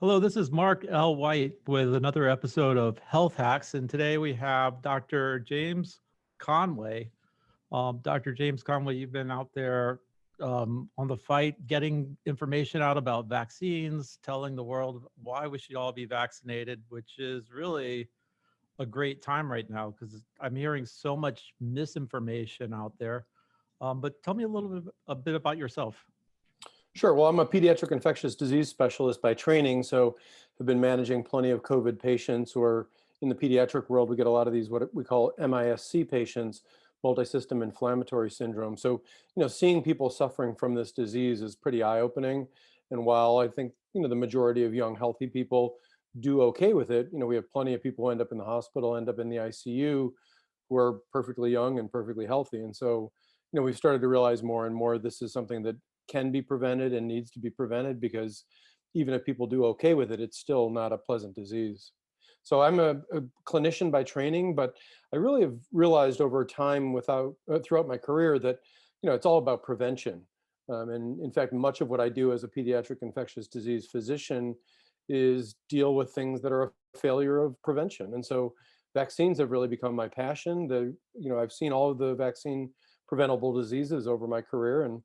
Hello, this is Mark L. White with another episode of Health Hacks. And today we have Dr. James Conway. Dr. James Conway, you've been out there on the fight, getting information out about vaccines, telling the world why we should all be vaccinated, which is really a great time right now because I'm hearing so much misinformation out there. But tell me a bit about yourself. Sure. Well, I'm a pediatric infectious disease specialist by training, so I've been managing plenty of COVID patients, or in the pediatric world, we get a lot of these what we call MISC patients, multisystem inflammatory syndrome. So, seeing people suffering from this disease is pretty eye-opening. And while I think, the majority of young, healthy people do okay with it, we have plenty of people who end up in the hospital, end up in the ICU, who are perfectly young and perfectly healthy. And so, we've started to realize more and more this is something that can be prevented and needs to be prevented, because even if people do okay with it, it's still not a pleasant disease. So I'm a clinician by training, but I really have realized over time throughout my career that, it's all about prevention. And in fact, much of what I do as a pediatric infectious disease physician is deal with things that are a failure of prevention. And so vaccines have really become my passion. I've seen all of the vaccine preventable diseases over my career, and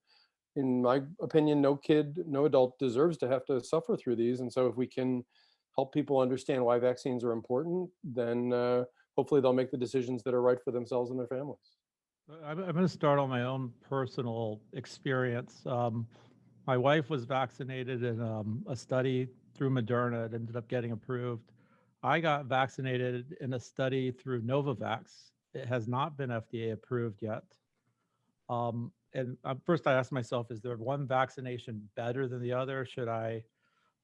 in my opinion, no kid, no adult deserves to have to suffer through these. And so if we can help people understand why vaccines are important, then hopefully they'll make the decisions that are right for themselves and their families. I'm going to start on my own personal experience. My wife was vaccinated in a study through Moderna. It ended up getting approved. I got vaccinated in a study through Novavax. It has not been FDA approved yet. And first, I asked myself, is there one vaccination better than the other? Should I,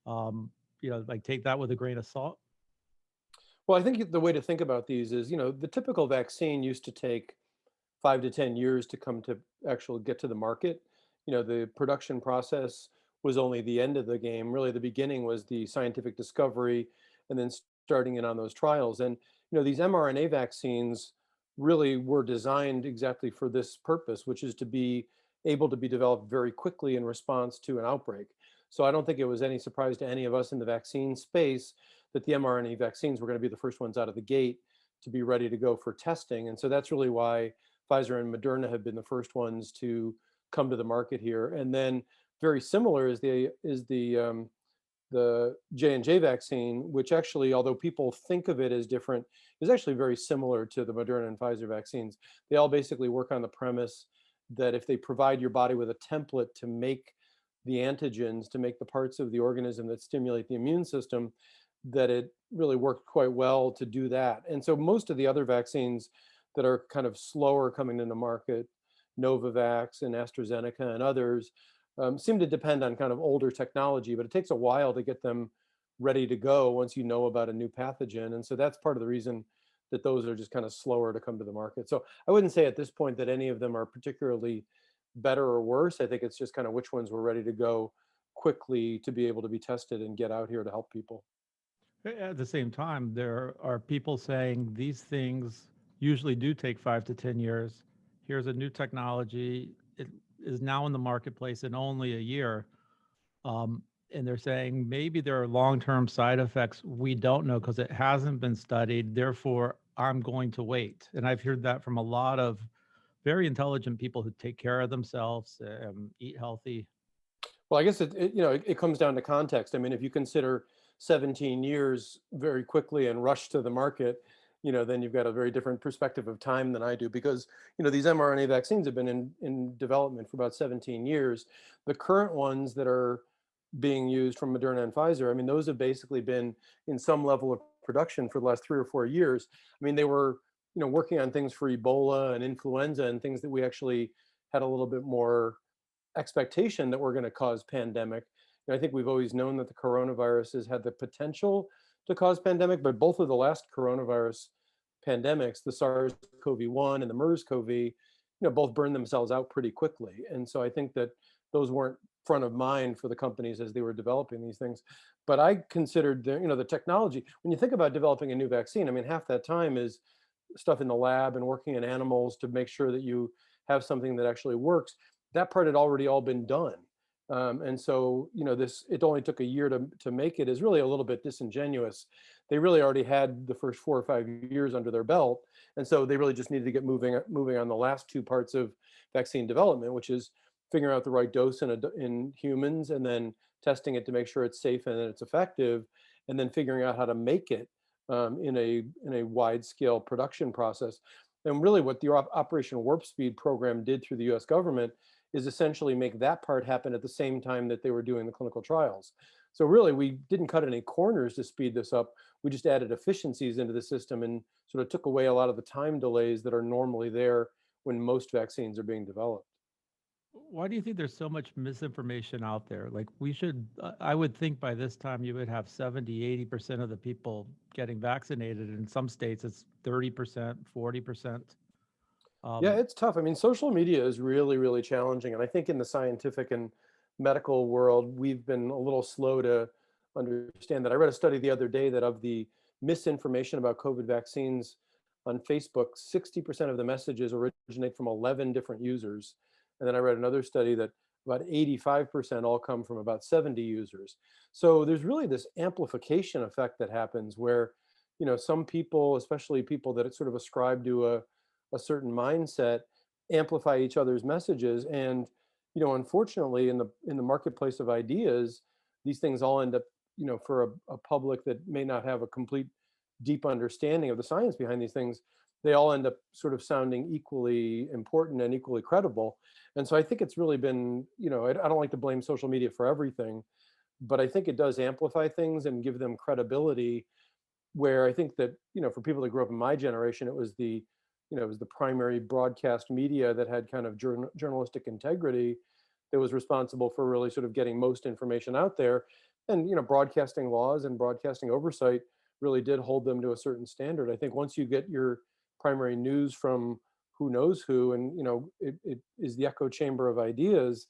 like take that with a grain of salt? Well, I think the way to think about these is, the typical vaccine used to take 5 to 10 years to come to actually get to the market. The production process was only the end of the game. Really, the beginning was the scientific discovery and then starting in on those trials. And, these mRNA vaccines really were designed exactly for this purpose, which is to be able to be developed very quickly in response to an outbreak. So I don't think it was any surprise to any of us in the vaccine space that the mRNA vaccines were going to be the first ones out of the gate to be ready to go for testing. And so that's really why Pfizer and Moderna have been the first ones to come to the market here. And then very similar is the J&J vaccine, which actually, although people think of it as different, is actually very similar to the Moderna and Pfizer vaccines. They all basically work on the premise that if they provide your body with a template to make the antigens, to make the parts of the organism that stimulate the immune system, that it really worked quite well to do that. And so most of the other vaccines that are kind of slower coming into market, Novavax and AstraZeneca and others, seem to depend on kind of older technology, but it takes a while to get them ready to go once you know about a new pathogen. And so that's part of the reason that those are just kind of slower to come to the market. So I wouldn't say at this point that any of them are particularly better or worse. I think it's just kind of which ones were ready to go quickly to be able to be tested and get out here to help people. At the same time, there are people saying these things usually do take 5 to 10 years. Here's a new technology. It is now in the marketplace in only a year. And they're saying maybe there are long-term side effects we don't know because it hasn't been studied. Therefore, I'm going to wait. And I've heard that from a lot of very intelligent people who take care of themselves, eat healthy. Well, I guess it comes down to context. I mean, if you consider 17 years very quickly and rush to the market, then you've got a very different perspective of time than I do, because, these mRNA vaccines have been in development for about 17 years. The current ones that are being used from Moderna and Pfizer, I mean, those have basically been in some level of production for the last 3 or 4 years. I mean, they were, working on things for Ebola and influenza and things that we actually had a little bit more expectation that were going to cause pandemic. I think we've always known that the coronavirus has had the potential to cause pandemic, but both of the last coronavirus pandemics, the SARS-CoV-1 and the MERS-CoV, both burned themselves out pretty quickly. And so I think that those weren't front of mind for the companies as they were developing these things. But I considered the technology. When you think about developing a new vaccine, I mean, half that time is stuff in the lab and working in animals to make sure that you have something that actually works. That part had already all been done. And so, it only took a year to make it is really a little bit disingenuous. They really already had the first 4 or 5 years under their belt. And so they really just needed to get moving on the last two parts of vaccine development, which is figuring out the right dose in humans and then testing it to make sure it's safe and that it's effective, and then figuring out how to make it in a wide scale production process. And really what the Operation Warp Speed program did through the US government is essentially make that part happen at the same time that they were doing the clinical trials. So really, we didn't cut any corners to speed this up. We just added efficiencies into the system and sort of took away a lot of the time delays that are normally there when most vaccines are being developed. Why do you think there's so much misinformation out there? Like I would think by this time you would have 70, 80% of the people getting vaccinated. In some states, it's 30%, 40%. Yeah, Um, it's tough. I mean, social media is really, really challenging. And I think in the scientific and medical world, we've been a little slow to understand that. I read a study the other day that of the misinformation about COVID vaccines on Facebook, 60% of the messages originate from 11 different users. And then I read another study that about 85% all come from about 70 users. So there's really this amplification effect that happens where, some people, especially people that sort of ascribe to a certain mindset, amplify each other's messages. And unfortunately, in the marketplace of ideas, these things all end up, for a public that may not have a complete deep understanding of the science behind these things, they all end up sort of sounding equally important and equally credible. And so I think it's really been, I don't like to blame social media for everything, but I think it does amplify things and give them credibility, where I think that, for people that grew up in my generation, it was the primary broadcast media that had kind of journalistic integrity that was responsible for really sort of getting most information out there. And, broadcasting laws and broadcasting oversight really did hold them to a certain standard. I think once you get your primary news from who knows who, and, it is the echo chamber of ideas,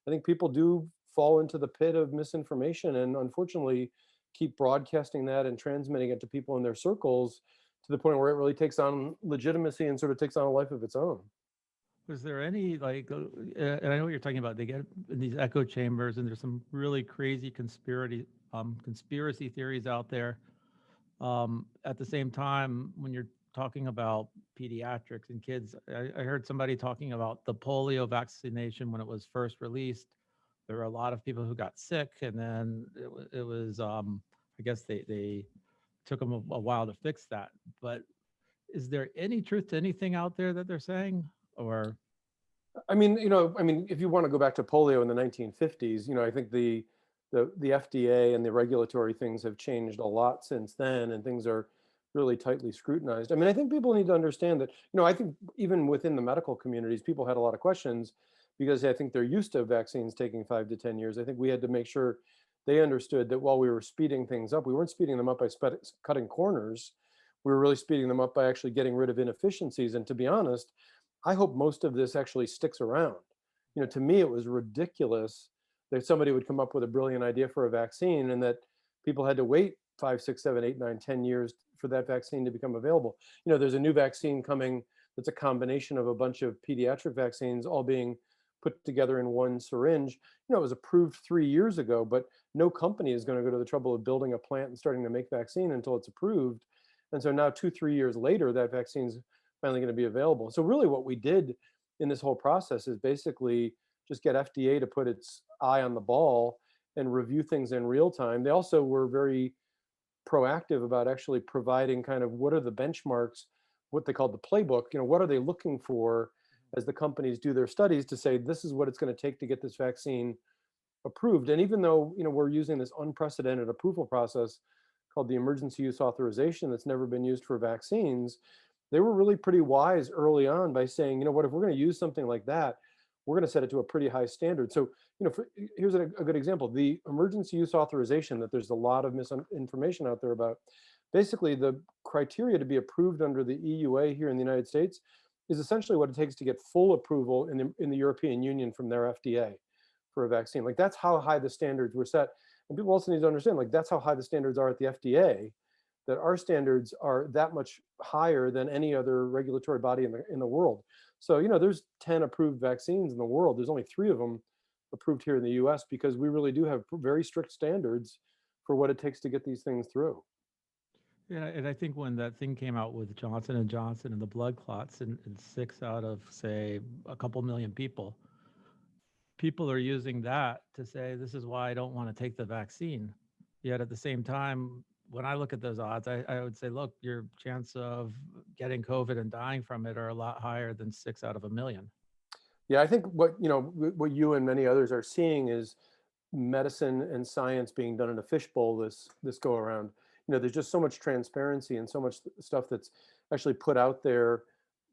I think people do fall into the pit of misinformation and unfortunately keep broadcasting that and transmitting it to people in their circles to the point where it really takes on legitimacy and sort of takes on a life of its own. was there any and I know what you're talking about. They get in these echo chambers, and there's some really crazy conspiracy theories out there. At the same time, when you're talking about pediatrics and kids, I heard somebody talking about the polio vaccination when it was first released. There were a lot of people who got sick, and then it was I guess they took them a while to fix that. But is there any truth to anything out there that they're saying? Or I mean, if you want to go back to polio in the 1950s, I think the FDA and the regulatory things have changed a lot since then, and things are really tightly scrutinized. I mean, I think people need to understand that, I think even within the medical communities, people had a lot of questions because I think they're used to vaccines taking 5 to 10 years. I think we had to make sure they understood that while we were speeding things up, we weren't speeding them up by cutting corners. We were really speeding them up by actually getting rid of inefficiencies. And to be honest, I hope most of this actually sticks around. To me, it was ridiculous that somebody would come up with a brilliant idea for a vaccine and that people had to wait 5, 6, 7, 8, 9, 10 years for that vaccine to become available. There's a new vaccine coming that's a combination of a bunch of pediatric vaccines all being put together in one syringe. It was approved 3 years ago, but no company is going to go to the trouble of building a plant and starting to make vaccine until it's approved. And so now 2, 3 years later, that vaccine's finally going to be available. So really what we did in this whole process is basically just get FDA to put its eye on the ball and review things in real time. They also were very proactive about actually providing kind of what are the benchmarks, what they called the playbook, what are they looking for as the companies do their studies to say, this is what it's going to take to get this vaccine approved. And even though, we're using this unprecedented approval process called the emergency use authorization that's never been used for vaccines, they were really pretty wise early on by saying, what, if we're going to use something like that, we're going to set it to a pretty high standard. So, here's a good example. The emergency use authorization that there's a lot of misinformation out there about, basically the criteria to be approved under the EUA here in the United States is essentially what it takes to get full approval in the European Union from their FDA for a vaccine. Like that's how high the standards were set. And people also need to understand, like that's how high the standards are at the FDA, that our standards are that much higher than any other regulatory body in the world. So, there's 10 approved vaccines in the world. There's only 3 of them approved here in the US because we really do have very strict standards for what it takes to get these things through. Yeah, and I think when that thing came out with Johnson and Johnson and the blood clots in 6 out of, say, a couple million people, people are using that to say this is why I don't want to take the vaccine. Yet at the same time, when I look at those odds, I would say, look, your chance of getting COVID and dying from it are a lot higher than 6 out of a million. Yeah, I think what you and many others are seeing is medicine and science being done in a fishbowl this go around. There's just so much transparency and so much stuff that's actually put out there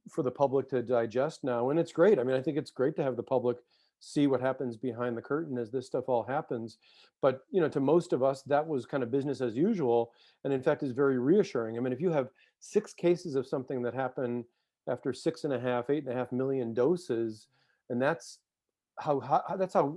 for the public to digest now, and it's great. I mean, I think it's great to have the public see what happens behind the curtain as this stuff all happens. But to most of us, that was kind of business as usual, and in fact is very reassuring. I mean, if you have 6 cases of something that happened after 6.5, 8.5 million doses, and that's how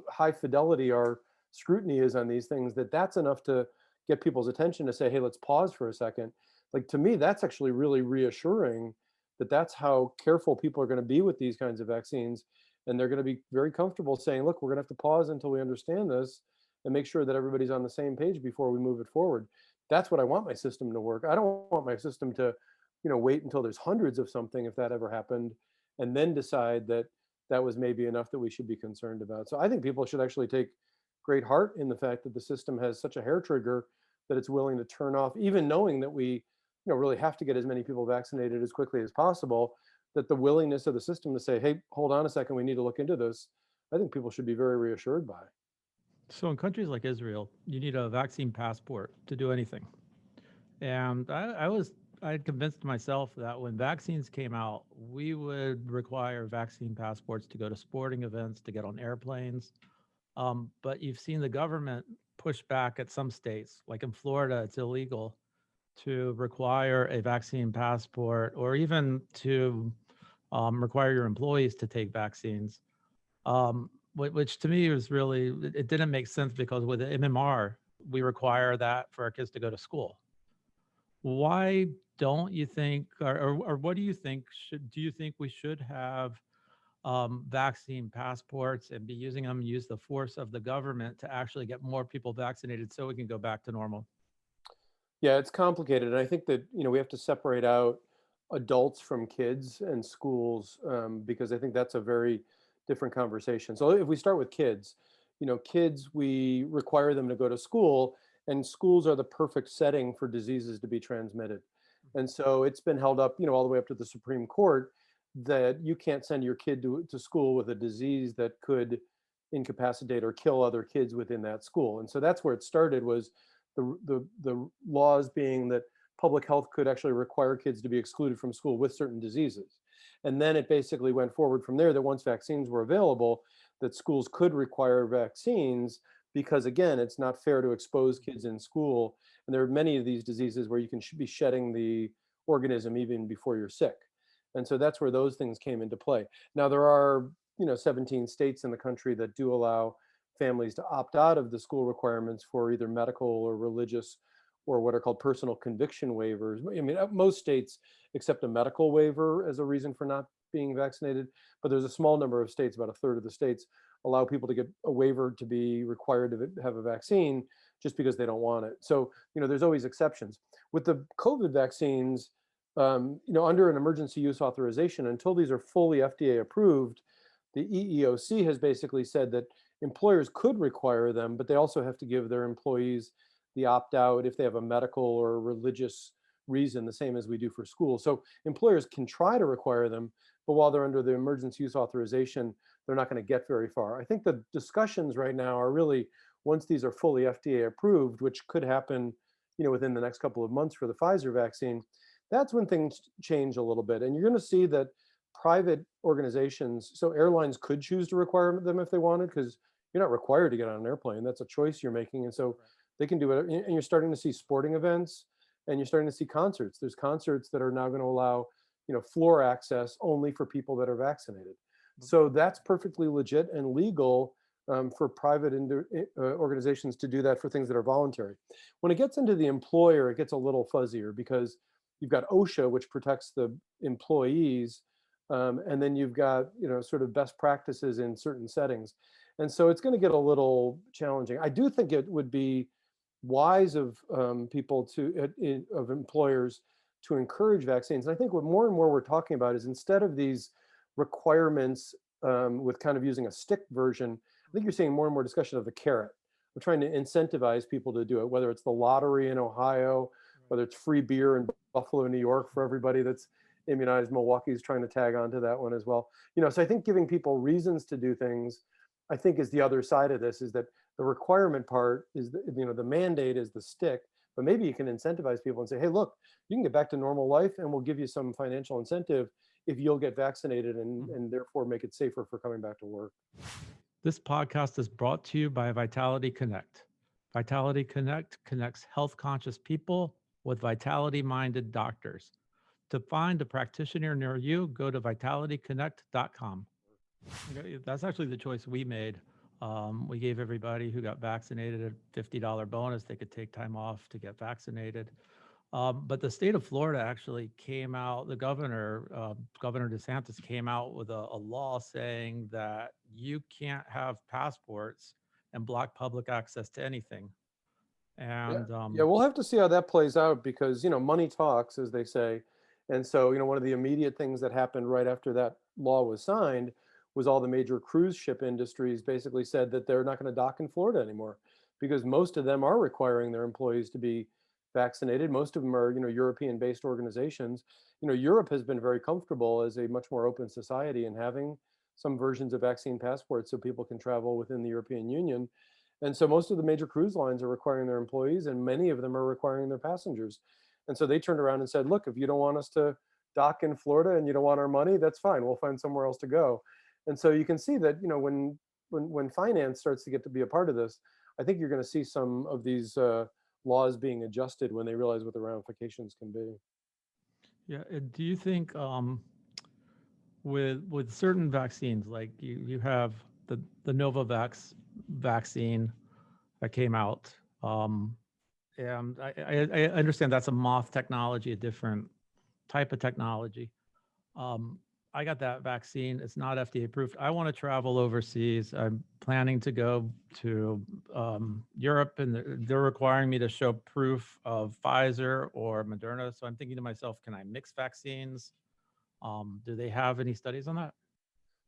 high fidelity our scrutiny is on these things, that's enough to get people's attention to say, hey, let's pause for a second. Like, to me, that's actually really reassuring that that's how careful people are going to be with these kinds of vaccines. And they're going to be very comfortable saying, look, we're going to have to pause until we understand this and make sure that everybody's on the same page before we move it forward. That's what I want my system to work. I don't want my system to, wait until there's hundreds of something, if that ever happened, and then decide that that was maybe enough that we should be concerned about. So I think people should actually take great heart in the fact that the system has such a hair trigger that it's willing to turn off, even knowing that we, really have to get as many people vaccinated as quickly as possible, that the willingness of the system to say, hey, hold on a second, we need to look into this, I think people should be very reassured by. So in countries like Israel, you need a vaccine passport to do anything. And I had convinced myself that when vaccines came out, we would require vaccine passports to go to sporting events, to get on airplanes. But you've seen the government push back at some states, like in Florida, it's illegal to require a vaccine passport or even to require your employees to take vaccines, which to me was really, it didn't make sense because with the MMR, we require that for our kids to go to school. Why don't you think, or what do you think, do you think we should have vaccine passports and be using them, use the force of the government to actually get more people vaccinated so we can go back to normal? Yeah, it's complicated. And I think that, we have to separate out adults from kids and schools, because I think that's a very different conversation. So if we start with kids, kids, we require them to go to school, and schools are the perfect setting for diseases to be transmitted. And so it's been held up, all the way up to the Supreme Court, that you can't send your kid to school with a disease that could incapacitate or kill other kids within that school. And so that's where it started, was the laws being that public health could actually require kids to be excluded from school with certain diseases. And then it basically went forward from there, that once vaccines were available, that schools could require vaccines, because again, it's not fair to expose kids in school. And there are many of these diseases where you can be shedding the organism even before you're sick. And so that's where those things came into play. Now there are, 17 states in the country that do allow families to opt out of the school requirements for either medical or religious or what are called personal conviction waivers. I mean, most states accept a medical waiver as a reason for not being vaccinated, but there's a small number of states, about a third of the states, allow people to get a waiver to be required to have a vaccine just because they don't want it. So, there's always exceptions. With the COVID vaccines, under an emergency use authorization, until these are fully FDA approved, the EEOC has basically said that employers could require them, but they also have to give their employees the opt-out if they have a medical or religious reason, the same as we do for school. So employers can try to require them, but while they're under the emergency use authorization, they're not going to get very far. I think the discussions right now are really, once these are fully FDA approved, which could happen, within the next couple of months for the Pfizer vaccine, that's when things change a little bit. And you're going to see that private organizations, so airlines could choose to require them if they wanted, because you're not required to get on an airplane. That's a choice you're making. And so they can do it. And you're starting to see sporting events, and you're starting to see concerts. There's concerts that are now going to allow, floor access only for people that are vaccinated. So that's perfectly legit and legal, for private organizations to do that for things that are voluntary. When it gets into the employer, it gets a little fuzzier, because you've got OSHA, which protects the employees, and then you've got, sort of best practices in certain settings. And so it's going to get a little challenging. I do think it would be wise of people of employers to encourage vaccines. And I think what more and more we're talking about is instead of these requirements with kind of using a stick version, I think you're seeing more and more discussion of the carrot. We're trying to incentivize people to do it, whether it's the lottery in Ohio, whether it's free beer in Buffalo, New York for everybody that's immunized. Milwaukee's trying to tag onto that one as well. So I think giving people reasons to do things, I think, is the other side of this, is that the requirement part is the mandate is the stick, but maybe you can incentivize people and say, hey, look, you can get back to normal life and we'll give you some financial incentive if you'll get vaccinated and therefore make it safer for coming back to work. This podcast is brought to you by Vitality Connect. Vitality Connect connects health conscious people with vitality minded doctors. To find a practitioner near you, go to vitalityconnect.com. That's actually the choice we made. We gave everybody who got vaccinated a $50 bonus. They could take time off to get vaccinated. But the state of Florida actually came out, the Governor DeSantis came out with a law saying that you can't have passports and block public access to anything. And Yeah, we'll have to see how that plays out because, money talks, as they say. And so, one of the immediate things that happened right after that law was signed was all the major cruise ship industries basically said that they're not going to dock in Florida anymore because most of them are requiring their employees to be vaccinated. Most of them are, European-based organizations. Europe has been very comfortable as a much more open society in having some versions of vaccine passports so people can travel within the European Union. And so most of the major cruise lines are requiring their employees, and many of them are requiring their passengers. And so they turned around and said, look, if you don't want us to dock in Florida and you don't want our money, that's fine. We'll find somewhere else to go. And so you can see that, when finance starts to get to be a part of this, I think you're going to see some of these laws being adjusted when they realize what the ramifications can be. yeah, do you think with certain vaccines, like you have the Novavax vaccine that came out, and I understand that's a moth technology, a different type of technology. Um, I got that vaccine. It's not FDA approved. I want to travel overseas. I'm planning to go to Europe, and they're requiring me to show proof of Pfizer or Moderna. So I'm thinking to myself, can I mix vaccines? Do they have any studies on that?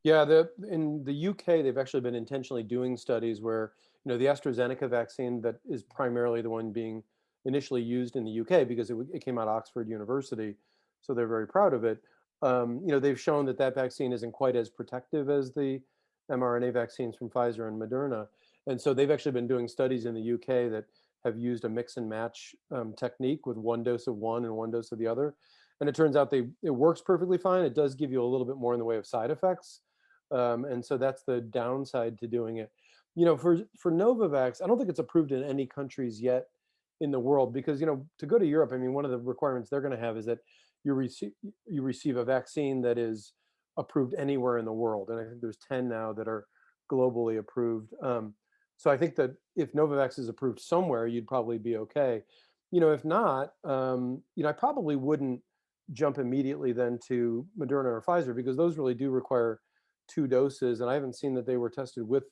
Yeah, in the UK, they've actually been intentionally doing studies where, the AstraZeneca vaccine that is primarily the one being initially used in the UK because it came out of Oxford University, so they're very proud of it. They've shown that that vaccine isn't quite as protective as the mRNA vaccines from Pfizer and Moderna, and so they've actually been doing studies in the UK that have used a mix and match technique with one dose of one and one dose of the other, and it turns out it works perfectly fine. It does give you a little bit more in the way of side effects. And so that's the downside to doing it. For Novavax, I don't think it's approved in any countries yet in the world because, to go to Europe, I mean, one of the requirements they're going to have is that you receive a vaccine that is approved anywhere in the world. And I think there's 10 now that are globally approved. So I think that if Novavax is approved somewhere, you'd probably be okay. If not, I probably wouldn't jump immediately then to Moderna or Pfizer because those really do require 2 doses, and I haven't seen that they were tested with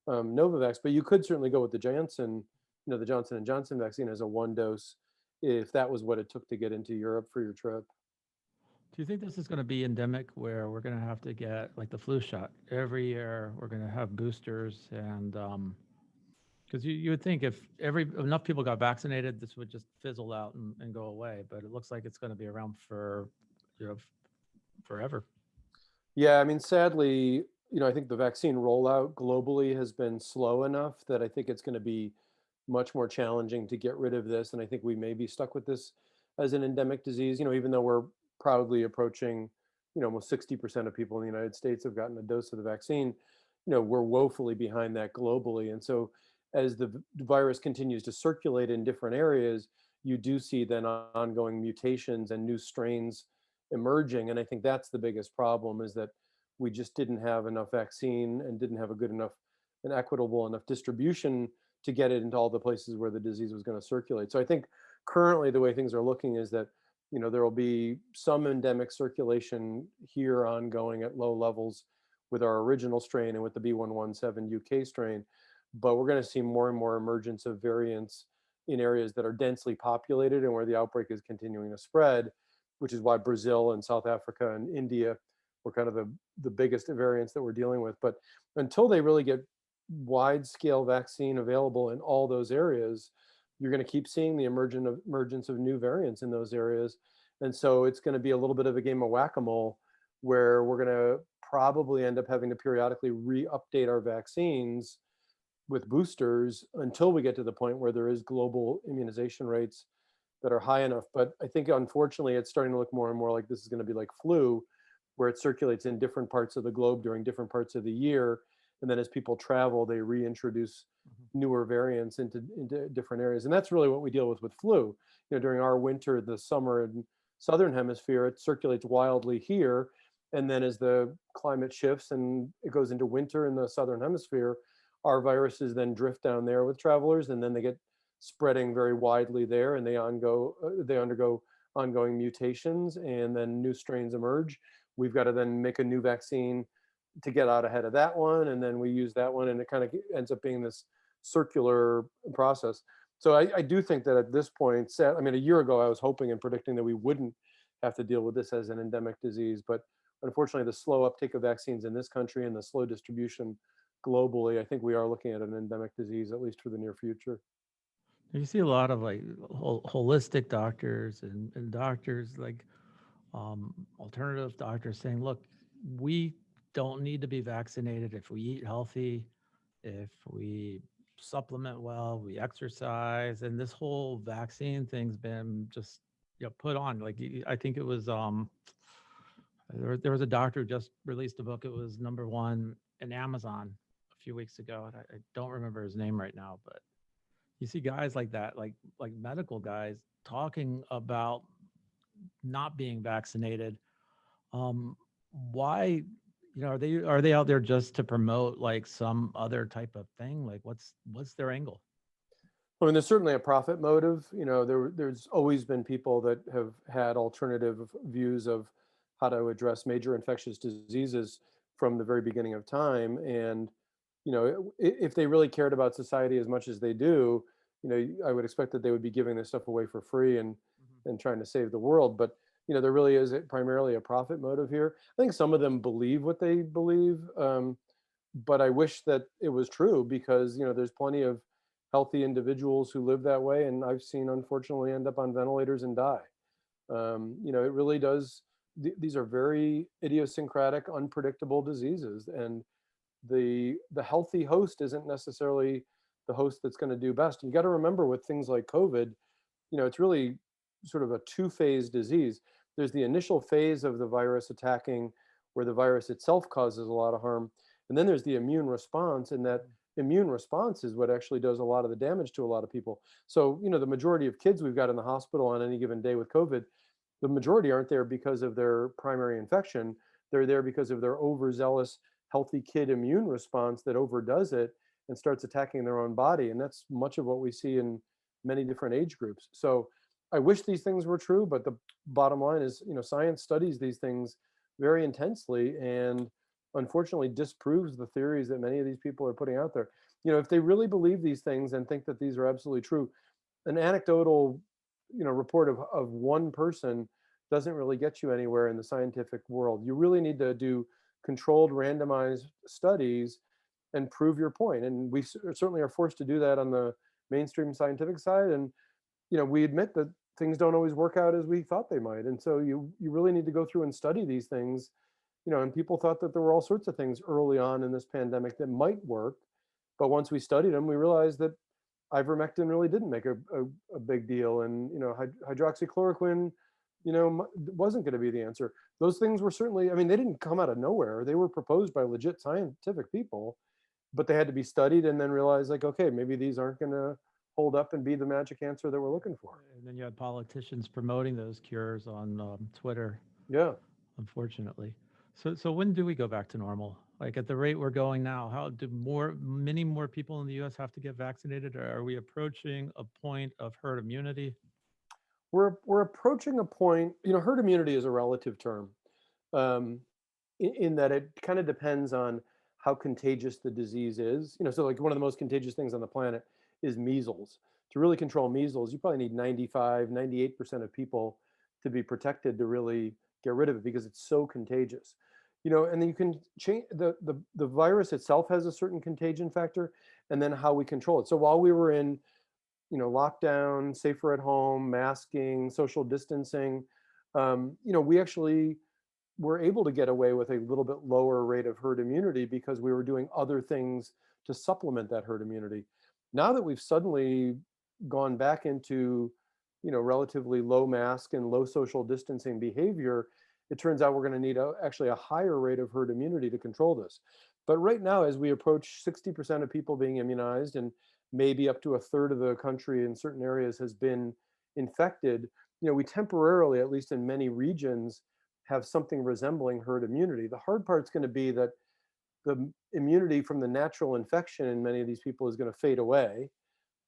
Novavax. But you could certainly go with the the Johnson and Johnson vaccine as a 1 dose, if that was what it took to get into Europe for your trip. Do you think this is going to be endemic where we're going to have to get like the flu shot every year? We're going to have boosters, and because you would think if enough people got vaccinated, this would just fizzle out and go away. But it looks like it's going to be around for you know forever. Yeah, I mean, sadly, I think the vaccine rollout globally has been slow enough that I think it's going to be much more challenging to get rid of this. And I think we may be stuck with this as an endemic disease, even though we're proudly approaching, almost 60% of people in the United States have gotten a dose of the vaccine. We're woefully behind that globally. And so as the virus continues to circulate in different areas, you do see then ongoing mutations and new strains emerging. And I think that's the biggest problem, is that we just didn't have enough vaccine and didn't have a good enough and equitable enough distribution to get it into all the places where the disease was going to circulate. So I think currently the way things are looking is that, there will be some endemic circulation here ongoing at low levels with our original strain and with the B117 UK strain. But we're going to see more and more emergence of variants in areas that are densely populated and where the outbreak is continuing to spread, which is why Brazil and South Africa and India were kind of the biggest variants that we're dealing with. But until they really get wide scale vaccine available in all those areas, you're going to keep seeing the emergence of new variants in those areas. And so it's going to be a little bit of a game of whack-a-mole where we're going to probably end up having to periodically re-update our vaccines with boosters until we get to the point where there is global immunization rates that are high enough. But I think unfortunately it's starting to look more and more like this is going to be like flu, where it circulates in different parts of the globe during different parts of the year. And then as people travel, they reintroduce newer variants into different areas. And that's really what we deal with flu. During our winter, the summer in southern hemisphere, it circulates wildly here. And then as the climate shifts and it goes into winter in the southern hemisphere, our viruses then drift down there with travelers, and then they get spreading very widely there, and they undergo ongoing mutations, and then new strains emerge. We've got to then make a new vaccine to get out ahead of that one, and then we use that one, and it kind of ends up being this circular process. So I do think that at this point, I mean, a year ago, I was hoping and predicting that we wouldn't have to deal with this as an endemic disease, but unfortunately, the slow uptake of vaccines in this country and the slow distribution globally, I think we are looking at an endemic disease, at least for the near future. You see a lot of like holistic doctors and doctors like alternative doctors saying, look, we don't need to be vaccinated if we eat healthy, if we supplement well, we exercise, and this whole vaccine thing's been just put on. Like I think it was there was a doctor who just released a book. It was #1 in Amazon a few weeks ago, and I don't remember his name right now, but you see guys like that, like medical guys, talking about not being vaccinated. Um, why, are they out there just to promote like some other type of thing? Like what's their angle? I mean, there's certainly a profit motive. There's always been people that have had alternative views of how to address major infectious diseases from the very beginning of time. And, if they really cared about society as much as they do, I would expect that they would be giving this stuff away for free and trying to save the world. But, there really is primarily a profit motive here. I think some of them believe what they believe. But I wish that it was true because, there's plenty of healthy individuals who live that way, and I've seen unfortunately end up on ventilators and die. It really does. These are very idiosyncratic, unpredictable diseases, and the healthy host isn't necessarily the host that's going to do best. You got to remember with things like COVID, it's really sort of a two-phase disease. There's the initial phase of the virus attacking, where the virus itself causes a lot of harm, and then there's the immune response, and that immune response is what actually does a lot of the damage to a lot of people. So, the majority of kids we've got in the hospital on any given day with COVID, the majority aren't there because of their primary infection. They're there because of their overzealous healthy kid immune response that overdoes it and starts attacking their own body. And that's much of what we see in many different age groups. So I wish these things were true, but the bottom line is, science studies these things very intensely and unfortunately disproves the theories that many of these people are putting out there. If they really believe these things and think that these are absolutely true, an anecdotal, report of one person doesn't really get you anywhere in the scientific world. You really need to do controlled randomized studies and prove your point. And we certainly are forced to do that on the mainstream scientific side. And, we admit that things don't always work out as we thought they might. And so you really need to go through and study these things. And people thought that there were all sorts of things early on in this pandemic that might work. But once we studied them, we realized that ivermectin really didn't make a big deal. And, hydroxychloroquine, wasn't going to be the answer. Those things were certainly, I mean, they didn't come out of nowhere. They were proposed by legit scientific people, but they had to be studied and then realized like, okay, maybe these aren't going to hold up and be the magic answer that we're looking for. And then you had politicians promoting those cures on Twitter, Yeah. unfortunately. So when do we go back to normal? Like at the rate we're going now, how do many more people in the U.S. have to get vaccinated? Or are we approaching a point of herd immunity? We're approaching a point, herd immunity is a relative term. Um, in that it kind of depends on how contagious the disease is. So like one of the most contagious things on the planet is measles. To really control measles, you probably need 95, 98% of people to be protected to really get rid of it because it's so contagious. And then you can change the virus itself has a certain contagion factor, and then how we control it. So while we were in, lockdown, safer at home, masking, social distancing, we actually were able to get away with a little bit lower rate of herd immunity because we were doing other things to supplement that herd immunity. Now that we've suddenly gone back into, relatively low mask and low social distancing behavior, it turns out we're going to need actually a higher rate of herd immunity to control this. But right now, as we approach 60% of people being immunized and maybe up to a third of the country in certain areas has been infected, we temporarily, at least in many regions, have something resembling herd immunity. The hard part's going to be that the immunity from the natural infection in many of these people is going to fade away.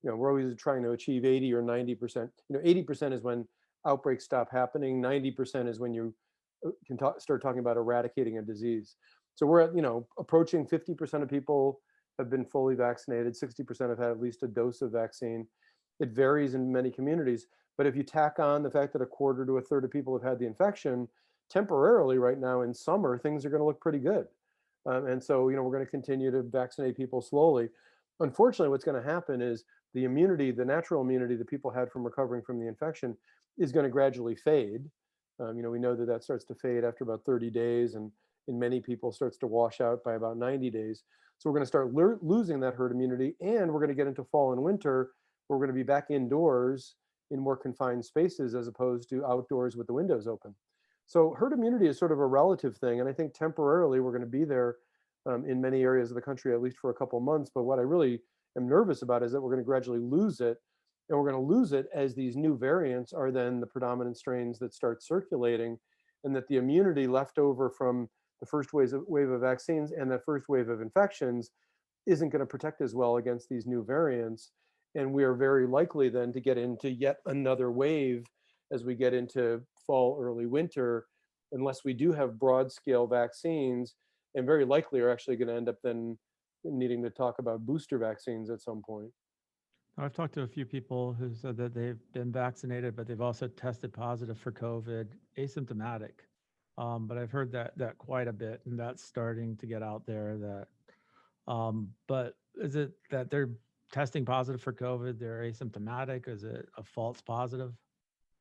We're always trying to achieve 80 or 90%. 80% is when outbreaks stop happening. 90% is when you can start talking about eradicating a disease. So we're at, approaching 50% of people have been fully vaccinated. 60% have had at least a dose of vaccine. It varies in many communities. But if you tack on the fact that a quarter to a third of people have had the infection, temporarily right now in summer, things are going to look pretty good. And so, we're going to continue to vaccinate people slowly. Unfortunately, what's going to happen is the immunity, the natural immunity that people had from recovering from the infection is going to gradually fade. We know that that starts to fade after about 30 days, and in many people starts to wash out by about 90 days. So we're going to start losing that herd immunity, and we're going to get into fall and winter where we're going to be back indoors in more confined spaces as opposed to outdoors with the windows open. So herd immunity is sort of a relative thing, and I think temporarily we're going to be there in many areas of the country, at least for a couple of months. But what I really am nervous about is that we're going to gradually lose it, and we're going to lose it as these new variants are then the predominant strains that start circulating, and that the immunity left over from the first wave of vaccines and that first wave of infections isn't going to protect as well against these new variants. And we are very likely then to get into yet another wave as we get into fall, early winter, unless we do have broad scale vaccines, and very likely are actually going to end up then needing to talk about booster vaccines at some point. I've talked to a few people who said that they've been vaccinated, but they've also tested positive for COVID, asymptomatic. But I've heard that quite a bit, and that's starting to get out there. But is it that they're testing positive for COVID? They're asymptomatic? Is it a false positive?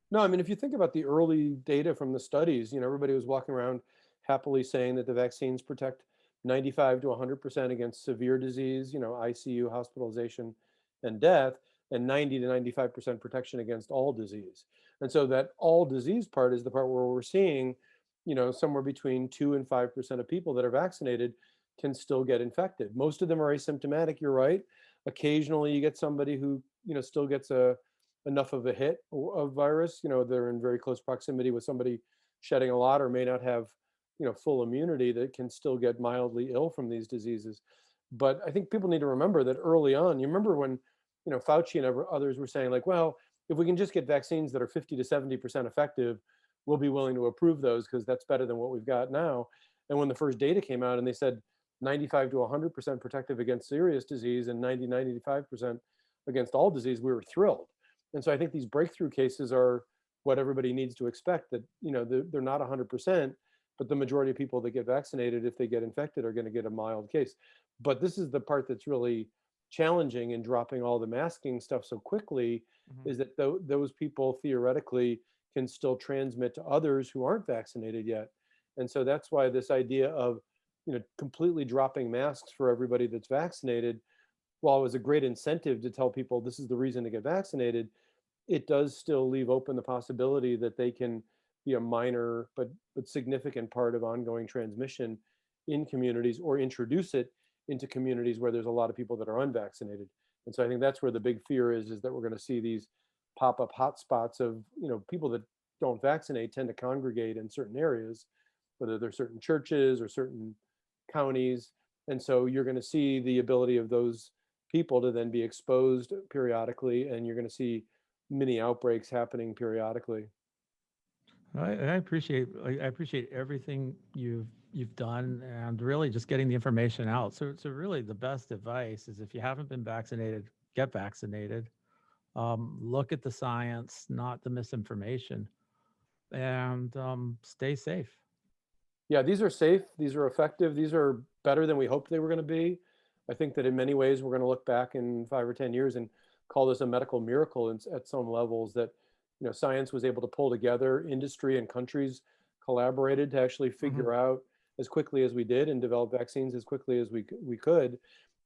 No, I mean, if you think about the early data from the studies, everybody was walking around happily saying that the vaccines protect 95 to 100% against severe disease, ICU, hospitalization, and death, and 90 to 95% protection against all disease. And so that all disease part is the part where we're seeing, somewhere between 2 and 5% of people that are vaccinated can still get infected. Most of them are asymptomatic, you're right. Occasionally you get somebody who, still gets enough of a hit of virus, they're in very close proximity with somebody shedding a lot or may not have, full immunity, that can still get mildly ill from these diseases. But I think people need to remember that early on, you remember when, Fauci and others were saying like, well, if we can just get vaccines that are 50 to 70% effective, we'll be willing to approve those because that's better than what we've got now. And when the first data came out and they said 95 to 100% protective against serious disease and 90, 95% against all disease, we were thrilled. And so I think these breakthrough cases are what everybody needs to expect, that, they're not 100%, but the majority of people that get vaccinated, if they get infected, are going to get a mild case. But this is the part that's really challenging in dropping all the masking stuff so quickly, is that those people theoretically can still transmit to others who aren't vaccinated yet. And so that's why this idea of, completely dropping masks for everybody that's vaccinated, while it was a great incentive to tell people this is the reason to get vaccinated, it does still leave open the possibility that they can be a minor but significant part of ongoing transmission in communities, or introduce it into communities where there's a lot of people that are unvaccinated. And so I think that's where the big fear is that we're going to see these pop-up hotspots of, people that don't vaccinate tend to congregate in certain areas, whether they're certain churches or certain counties. And so you're going to see the ability of those people to then be exposed periodically, and you're going to see mini outbreaks happening periodically. I appreciate everything you've done, and really just getting the information out. So really the best advice is if you haven't been vaccinated, get vaccinated. Look at the science, not the misinformation, and stay safe. Yeah, these are safe. These are effective. These are better than we hoped they were going to be. I think that in many ways, we're going to look back in 5 or 10 years and call this a medical miracle at some levels that, science was able to pull together, industry and countries collaborated to actually figure out as quickly as we did and develop vaccines as quickly as we could.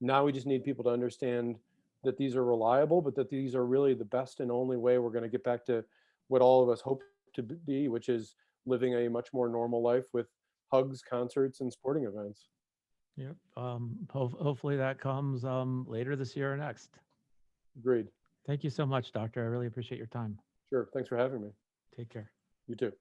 Now we just need people to understand that these are reliable, but that these are really the best and only way we're going to get back to what all of us hope to be, which is living a much more normal life with hugs, concerts, and sporting events. Yep. Hopefully that comes later this year or next. Agreed. Thank you so much, doctor. I really appreciate your time. Sure. Thanks for having me. Take care. You too.